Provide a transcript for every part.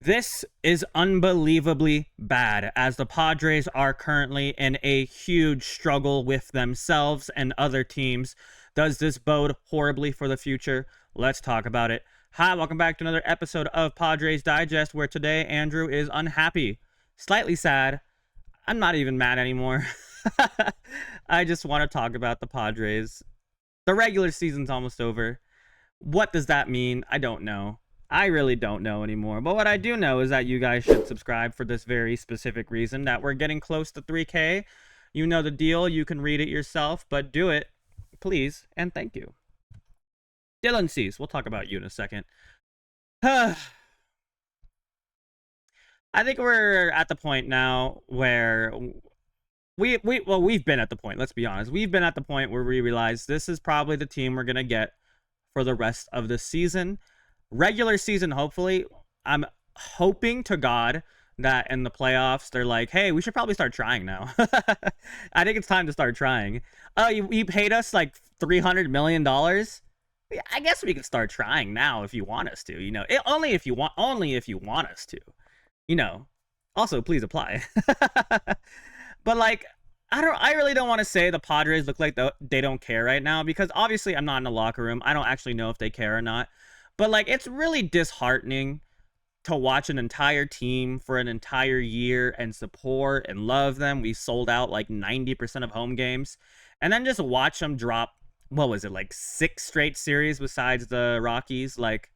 This is unbelievably bad, as the Padres are currently in a huge struggle with themselves and other teams. Does this bode horribly for the future? Let's talk about it. Hi, welcome back to another episode of Padres Digest, where today Andrew is unhappy, slightly sad. I'm not even mad anymore. I just want to talk about the Padres. The regular season's almost over. What does that mean? I don't know. I really don't know anymore. But what I do know is that you guys should subscribe for this very specific reason, that we're getting close to 3K. You know the deal. You can read it yourself, but do it, please, and thank you. Dylan Cease, we'll talk about you in a second. I think we're at the point now where we've been at the point, let's be honest. We've been at the point where we realize this is probably the team we're going to get for the rest of the season. Regular season, hopefully. I'm hoping to God that in the playoffs they're like, hey, we should probably start trying now. I think it's time to start trying. Oh, you paid us like $300 million. Yeah, I guess we can start trying now if you want us to. You know, only if you want us to. You know. Also, please apply. But like, I really don't want to say the Padres look like they don't care right now, because obviously I'm not in the locker room. I don't actually know if they care or not. But like, it's really disheartening to watch an entire team for an entire year and support and love them. We sold out like 90% of home games, and then just watch them drop, what was it, like 6 straight series besides the Rockies? Like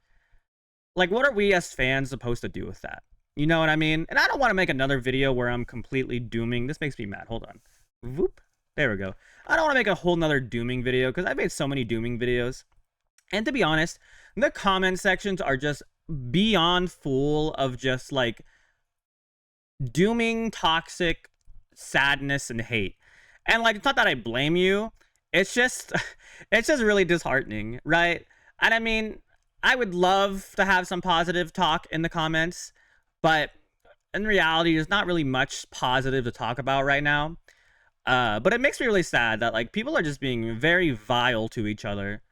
what are we as fans supposed to do with that? You know what I mean? And I don't want to make another video where I'm completely dooming. This makes me mad. Hold on. Whoop. There we go. I don't want to make a whole nother dooming video, because I've made so many dooming videos. And to be honest, the comment sections are just beyond full of just like dooming, toxic sadness and hate. And like, it's not that I blame you. It's just really disheartening, right? And I mean, I would love to have some positive talk in the comments, but in reality, there's not really much positive to talk about right now. But it makes me really sad that like people are just being very vile to each other.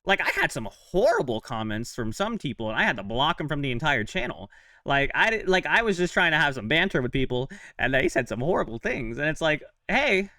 Like, I had some horrible comments from some people, and I had to block them from the entire channel. I was just trying to have some banter with people, and they said some horrible things. And it's like, hey,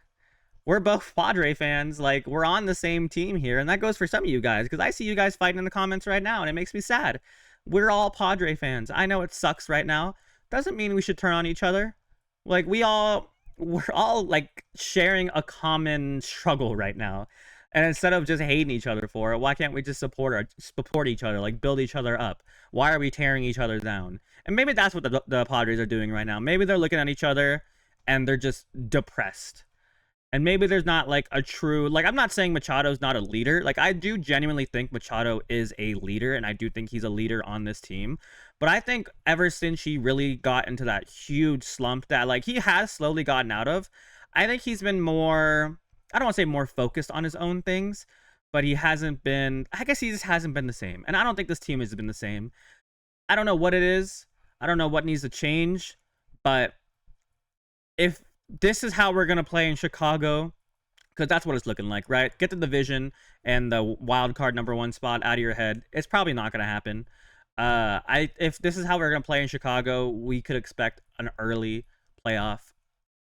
we're both Padre fans. Like, we're on the same team here, and that goes for some of you guys, because I see you guys fighting in the comments right now, and it makes me sad. We're all Padre fans. I know it sucks right now. Doesn't mean we should turn on each other. Like, we're all like sharing a common struggle right now. And instead of just hating each other for it, why can't we just support each other, like build each other up? Why are we tearing each other down? And maybe that's what the Padres are doing right now. Maybe they're looking at each other and they're just depressed. And maybe there's not like a true, like, I'm not saying Machado's not a leader. Like, I do genuinely think Machado is a leader, and I do think he's a leader on this team. But I think ever since he really got into that huge slump that like he has slowly gotten out of, I think he's been more, I don't want to say more focused on his own things, but he hasn't been, I guess he just hasn't been the same. And I don't think this team has been the same. I don't know what it is. I don't know what needs to change. But if this is how we're going to play in Chicago, because that's what it's looking like, right? Get the division and the wild card #1 spot out of your head. It's probably not going to happen. If this is how we're going to play in Chicago, we could expect an early playoff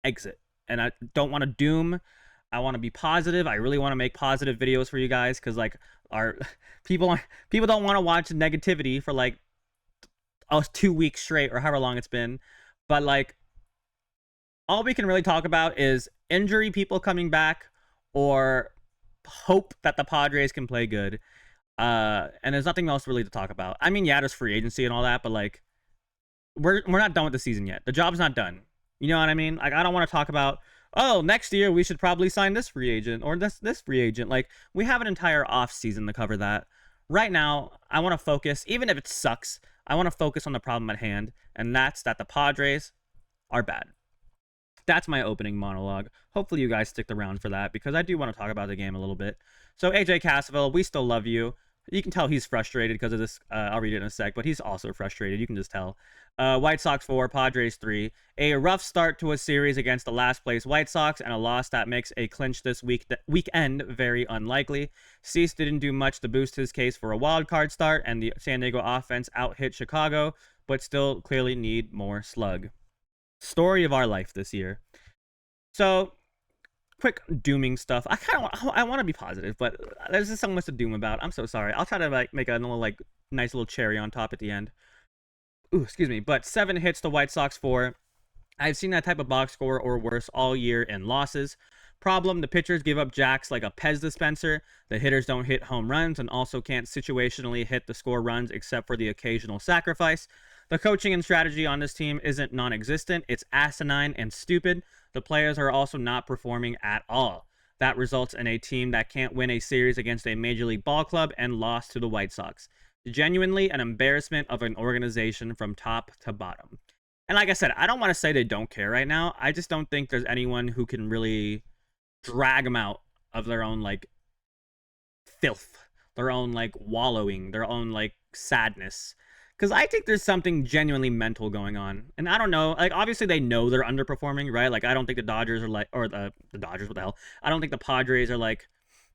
exit. And I don't want to doom. I want to be positive. I really want to make positive videos for you guys, because like our people don't want to watch negativity for like 2 weeks straight or however long it's been. But like, all we can really talk about is injury people coming back, or hope that the Padres can play good. And there's nothing else really to talk about. I mean, yeah, there's free agency and all that, but like, we're not done with the season yet. The job's not done. You know what I mean? Like, I don't want to talk about, oh, next year we should probably sign this free agent or this free agent. Like, we have an entire off season to cover that. Right now, I want to focus, even if it sucks, I want to focus on the problem at hand, and that's that the Padres are bad. That's my opening monologue. Hopefully you guys stick around for that, because I do want to talk about the game a little bit. So AJ Cassavell, we still love you. You can tell he's frustrated because of this. I'll read it in a sec, but he's also frustrated. You can just tell. White Sox 4, Padres 3. A rough start to a series against the last place White Sox, and a loss that makes a clinch this weekend very unlikely. Cease didn't do much to boost his case for a wild card start, and the San Diego offense out-hit Chicago. but still clearly need more slug. Story of our life this year. So, quick dooming stuff. I want to be positive, but there's just so much to doom about. I'm so sorry. I'll try to like make a little like nice little cherry on top at the end. Ooh, excuse me. But 7 hits the White Sox for. I've seen that type of box score or worse all year in losses. Problem, the pitchers give up jacks like a Pez dispenser. The hitters don't hit home runs and also can't situationally hit the score runs except for the occasional sacrifice. The coaching and strategy on this team isn't non existent, it's asinine and stupid. The players are also not performing at all. That results in a team that can't win a series against a Major League ball club and lost to the White Sox. Genuinely an embarrassment of an organization from top to bottom. And like I said, I don't want to say they don't care right now. I just don't think there's anyone who can really drag them out of their own like filth, their own like wallowing, their own like sadness. Because I think there's something genuinely mental going on. And I don't know, like obviously they know they're underperforming, right? Like I don't think the Dodgers are like, or the Dodgers, what the hell? I don't think the Padres are like,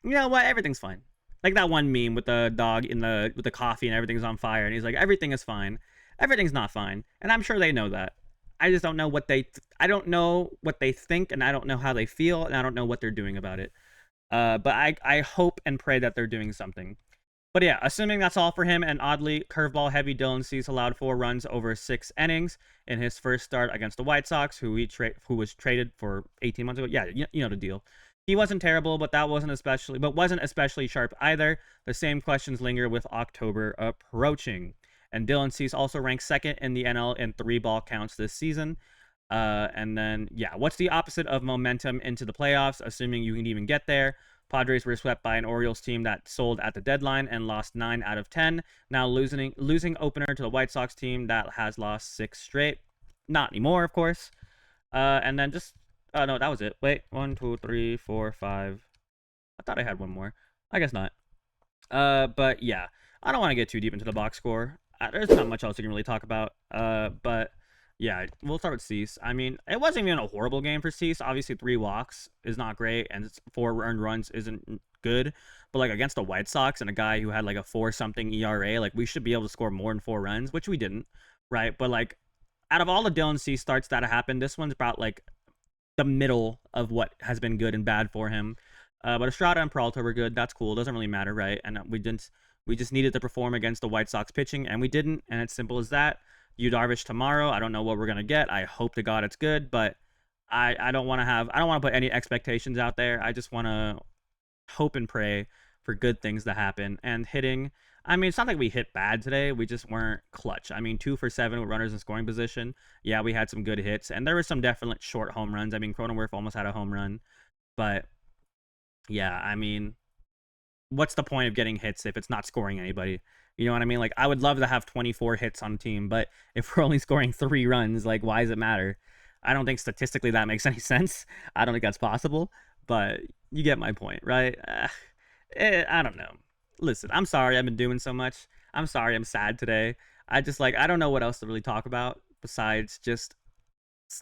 you know what, everything's fine. Like that one meme with the dog in the with the coffee and everything's on fire, and he's like, everything is fine. Everything's not fine, and I'm sure they know that. I just don't know what I don't know what they think, and I don't know how they feel, and I don't know what they're doing about it. But I hope and pray that they're doing something. But yeah, assuming that's all for him, and oddly, curveball heavy Dylan Cease allowed 4 runs over 6 innings in his first start against the White Sox, who was traded for 18 months ago. Yeah, you know the deal. He wasn't terrible, but wasn't especially sharp either. The same questions linger with October approaching. And Dylan Cease also ranks second in the NL in 3 ball counts this season. And then, yeah, what's the opposite of momentum into the playoffs, assuming you can even get there? Padres were swept by an Orioles team that sold at the deadline and lost 9 out of 10. Now losing opener to the White Sox team that has lost 6 straight. Not anymore, of course. And then just, no, that was it. Wait, 1, 2, 3, 4, 5. I thought I had one more. I guess not. But yeah, I don't want to get too deep into the box score. There's not much else you can really talk about. But yeah, we'll start with Cease. I mean, it wasn't even a horrible game for Cease. Obviously, 3 walks is not great, and 4 earned runs isn't good. But like against the White Sox and a guy who had like a 4-something ERA, like we should be able to score more than 4 runs, which we didn't, right? But like out of all the Dylan Cease starts that have happened, this one's about like the middle of what has been good and bad for him. But Estrada and Peralta were good. That's cool. Doesn't really matter, right? And we just needed to perform against the White Sox pitching, and we didn't. And it's simple as that. Yu Darvish tomorrow. I don't know what we're gonna get. I hope to God it's good, but I don't want to put any expectations out there. I just want to hope and pray for good things to happen. And hitting, I mean, it's not like we hit bad today. We just weren't clutch. I mean, 2 for 7 with runners in scoring position. Yeah, we had some good hits, and there were some definite short home runs. I mean, Cronenworth almost had a home run, but yeah, I mean, what's the point of getting hits if it's not scoring anybody? You know what I mean? Like, I would love to have 24 hits on a team, but if we're only scoring 3 runs, like, why does it matter? I don't think statistically that makes any sense. I don't think that's possible, but you get my point, right? I don't know. Listen, I'm sorry I've been doing so much. I'm sorry I'm sad today. I just, like, I don't know what else to really talk about besides just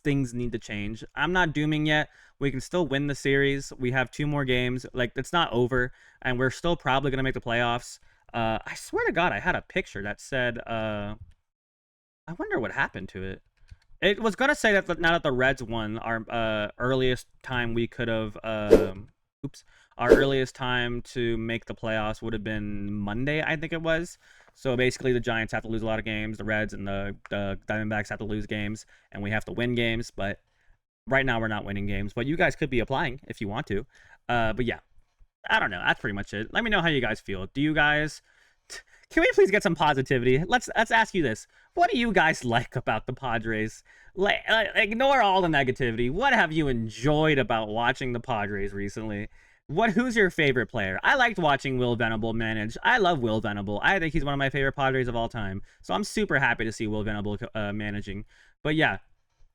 things need to change. I'm not dooming yet. We can still win the series. We have 2 more games. Like, it's not over, and we're still probably going to make the playoffs. I swear to God, I had a picture that said, I wonder what happened to it. It was going to say that now that the Reds won, our earliest time we could have, our earliest time to make the playoffs would have been Monday, I think it was. So basically, the Giants have to lose a lot of games. The Reds and the Diamondbacks have to lose games, and we have to win games. But right now, we're not winning games. But you guys could be applying if you want to. But yeah, I don't know. That's pretty much it. Let me know how you guys feel. Do you guys? Can we please get some positivity? Let's ask you this. What do you guys like about the Padres? Ignore all the negativity. What have you enjoyed about watching the Padres recently? Who's your favorite player? I liked watching Will Venable manage. I love Will Venable. I think he's one of my favorite Padres of all time. So I'm super happy to see Will Venable managing. But yeah,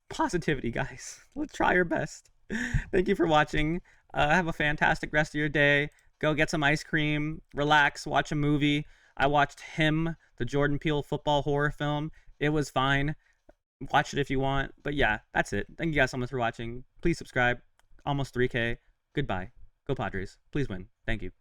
positivity, guys. Let's try our best. Thank you for watching. Have a fantastic rest of your day. Go get some ice cream, relax, watch a movie. I watched Him, the Jordan Peele football horror film. It was fine. Watch it if you want. But yeah, that's it. Thank you guys so much for watching. Please subscribe. Almost 3K. Goodbye. Go Padres. Please win. Thank you.